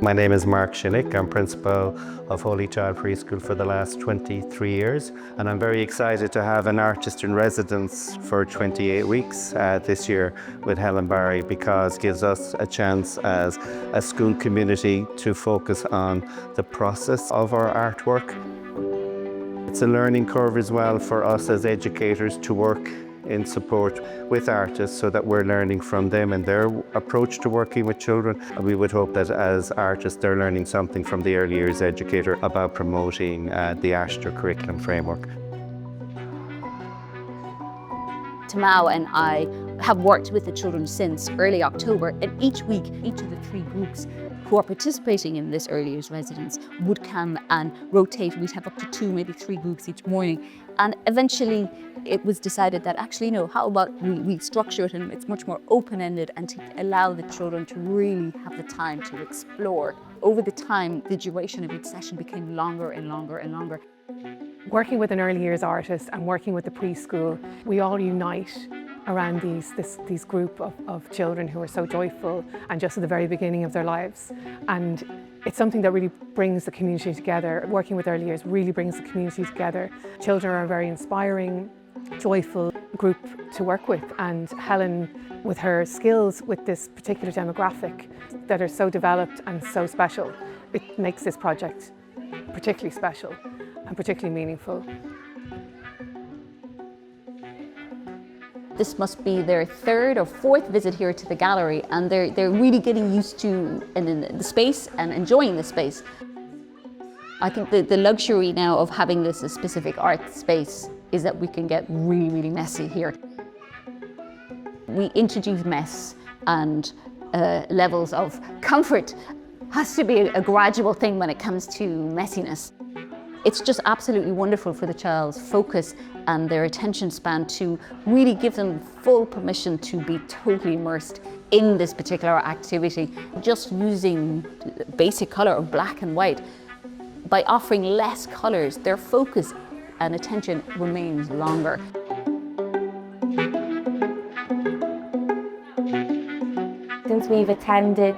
My name is Mark Shinnick. I'm principal of Holy Child Preschool for the last 23 years, and I'm very excited to have an artist in residence for 28 weeks this year with Helen Barry, because it gives us a chance as a school community to focus on the process of our artwork. It's a learning curve as well for us as educators to work in support with artists so that we're learning from them and their approach to working with children. We would hope that as artists they're learning something from the early years educator about promoting the Astra curriculum framework. Tamao and I have worked with the children since early October, and each week, each of the three groups who are participating in this early years residence would come and rotate. We'd have up to 2, maybe 3 groups each morning. And eventually it was decided that actually, no, how about we structure it and it's much more open-ended and to allow the children to really have the time to explore. Over the time, the duration of each session became longer and longer and longer. Working with an early years artist and working with the preschool, we all unite around this group of children who are so joyful and just at the very beginning of their lives. And it's something that really brings the community together. Working with early years really brings the community together. Children are a very inspiring, joyful group to work with, and Helen, with her skills with this particular demographic that are so developed and so special, it makes this project particularly special and particularly meaningful. This must be their 3rd or 4th visit here to the gallery, and they're really getting used to the space and enjoying the space. I think the luxury now of having this a specific art space is that we can get really, really messy here. We introduce mess and levels of comfort. Has to be a gradual thing when it comes to messiness. It's just absolutely wonderful for the child's focus and their attention span to really give them full permission to be totally immersed in this particular activity. Just using basic colour of black and white, by offering less colours, their focus and attention remains longer. Since we've attended,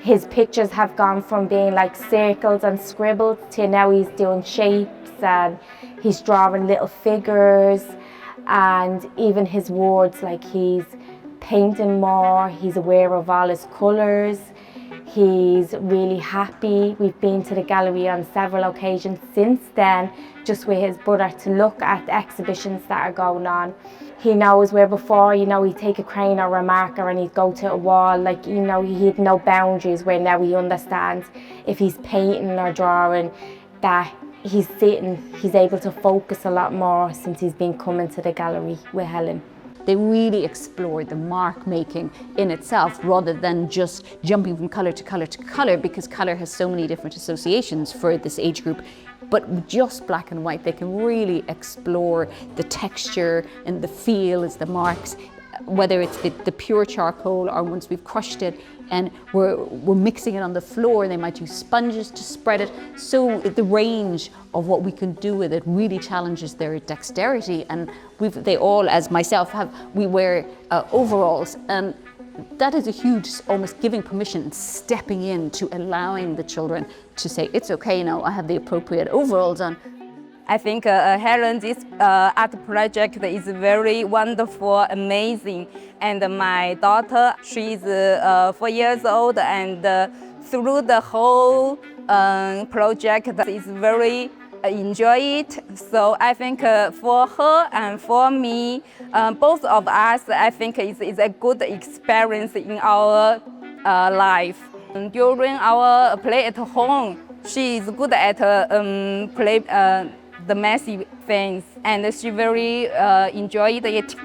his pictures have gone from being like circles and scribbles to now he's doing shapes and he's drawing little figures, and even his words, like he's painting more, he's aware of all his colours, he's really happy. We've been to the gallery on several occasions since then, just with his brother, to look at the exhibitions that are going on. He knows where before, he'd take a crayon or a marker and he'd go to a wall, like, he had no boundaries, where now he understands if he's painting or drawing that he's sitting, he's able to focus a lot more since he's been coming to the gallery with Helen. They really explore the mark making in itself rather than just jumping from colour to colour to colour, because colour has so many different associations for this age group. But with just black and white, they can really explore the texture and the feel as the marks, whether it's the pure charcoal or once we've crushed it and we're mixing it on the floor, and they might use sponges to spread it. So the range of what we can do with it really challenges their dexterity. And they all, as myself, we wear overalls, and that is a huge, almost giving permission and stepping in to allowing the children to say, it's okay now, I have the appropriate overalls on. I think Helen, this art project is very wonderful, amazing. And my daughter, she's 4 years old, and through the whole project is very enjoy it. So I think for her and for me, both of us, I think it's a good experience in our life. During our play at home, she is good at play the messy things, and she very enjoyed it.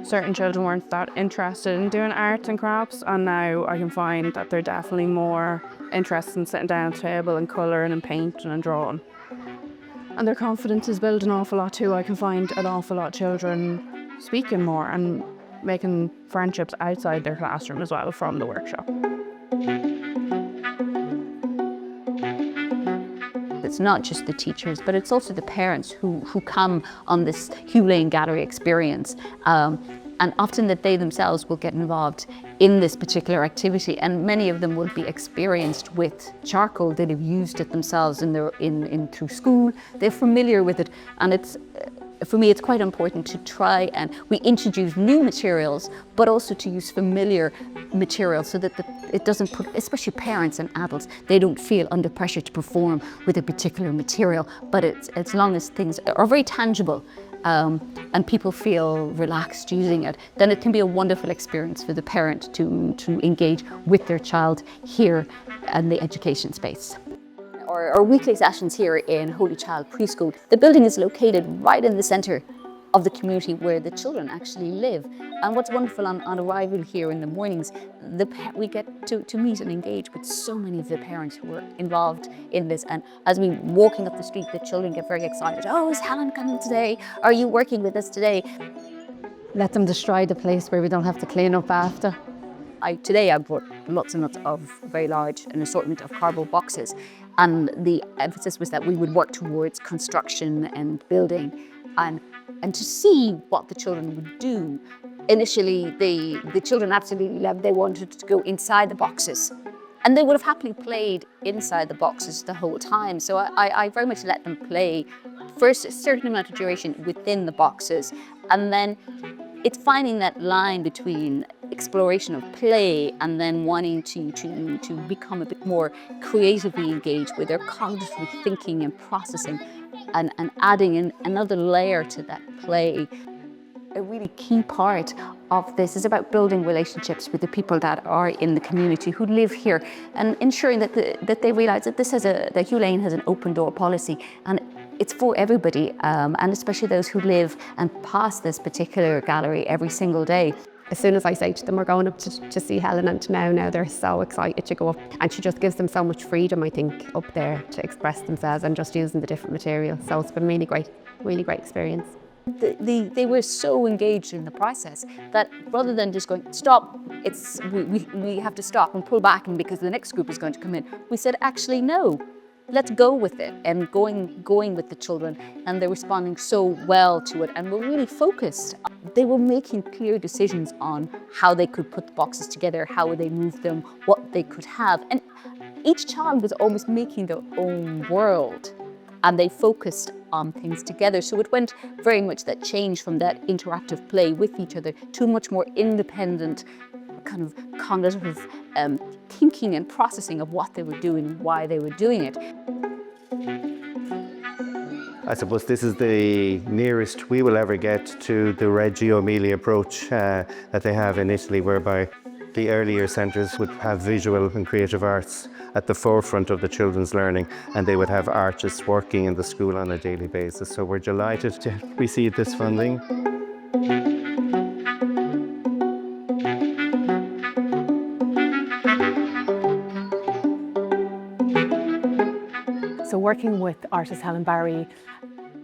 Certain children weren't that interested in doing arts and crafts, and now I can find that they're definitely more interested in sitting down at the table and colouring and painting and drawing. And their confidence is built an awful lot too. I can find an awful lot of children speaking more and making friendships outside their classroom as well from the workshop. It's not just the teachers, but it's also the parents who come on this Hugh Lane Gallery experience. and often that they themselves will get involved in this particular activity, and many of them will be experienced with charcoal. They'll have used it themselves through school. They're familiar with it, and it's for me, it's quite important to try and we introduce new materials, but also to use familiar materials so that it doesn't put, especially parents and adults, they don't feel under pressure to perform with a particular material. But as long as things are very tangible and people feel relaxed using it, then it can be a wonderful experience for the parent to engage with their child here in the education space. Our weekly sessions here in Holy Child Preschool. The building is located right in the centre of the community where the children actually live. And what's wonderful on arrival here in the mornings, we get to meet and engage with so many of the parents who are involved in this. And as we walking up the street, the children get very excited. Oh, is Helen coming today? Are you working with us today? Let them destroy the place where we don't have to clean up after. Today I brought lots and lots of very large an assortment of cardboard boxes, and the emphasis was that we would work towards construction and building and to see what the children would do. Initially the children absolutely loved, they wanted to go inside the boxes, and they would have happily played inside the boxes the whole time. So I very much let them play first a certain amount of duration within the boxes, and then it's finding that line between exploration of play and then wanting to become a bit more creatively engaged with their cognitively thinking and processing and adding in another layer to that play. A really key part of this is about building relationships with the people that are in the community who live here, and ensuring that they realise that that Hugh Lane has an open door policy, and it's for everybody, and especially those who live and pass this particular gallery every single day. As soon as I say to them, we're going up to see Helen, and now they're so excited to go up. And she just gives them so much freedom, I think, up there to express themselves and just using the different materials. So it's been really great experience. They were so engaged in the process that rather than just going, stop, we have to stop and pull back and because the next group is going to come in, we said, actually, no. Let's go with it, and going with the children, and they're responding so well to it, and we're really focused. They were making clear decisions on how they could put the boxes together, how would they move them, what they could have, and each child was almost making their own world, and they focused on things together. So it went very much that change from that interactive play with each other to a much more independent kind of cognitive thinking and processing of what they were doing, why they were doing it. I suppose this is the nearest we will ever get to the Reggio Emilia approach that they have in Italy, whereby the earlier centres would have visual and creative arts at the forefront of the children's learning, and they would have artists working in the school on a daily basis. So we're delighted to receive this funding. So working with artist Helen Barry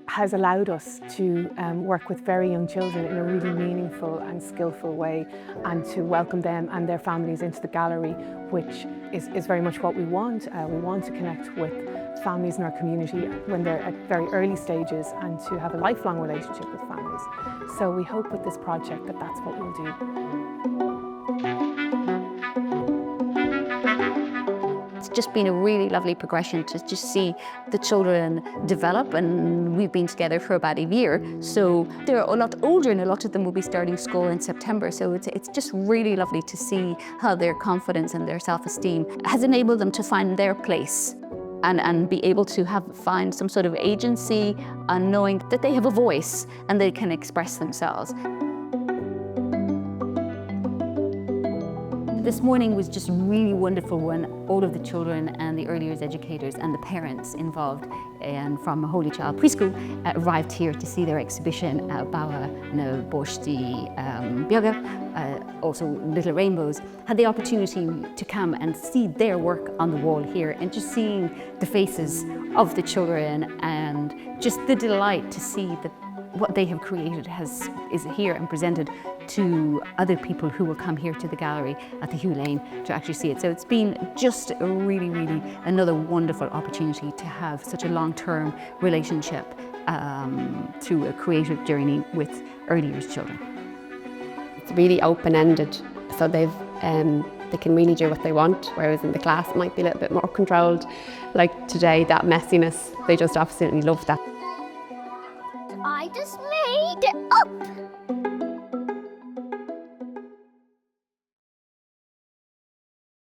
has allowed us to work with very young children in a really meaningful and skillful way, and to welcome them and their families into the gallery, which is very much what we want. We want to connect with families in our community when they're at very early stages, and to have a lifelong relationship with families. So we hope with this project that that's what we'll do. It's just been a really lovely progression to just see the children develop, and we've been together for about a year. So they're a lot older, and a lot of them will be starting school in September. So it's just really lovely to see how their confidence and their self-esteem has enabled them to find their place and be able to find some sort of agency, and knowing that they have a voice and they can express themselves. This morning was just really wonderful when all of the children and the early years educators and the parents involved and from Holy Child Preschool arrived here to see their exhibition Bága, Báistí, Beaga, also Little Rainbows, had the opportunity to come and see their work on the wall here, and just seeing the faces of the children and just the delight to see that what they have created is here and presented to other people who will come here to the gallery at the Hugh Lane to actually see it. So it's been just a really another wonderful opportunity to have such a long-term relationship through a creative journey with early years children. It's really open-ended, so they can really do what they want, whereas in the class it might be a little bit more controlled. Like today, that messiness, they just absolutely love that. I just made it up.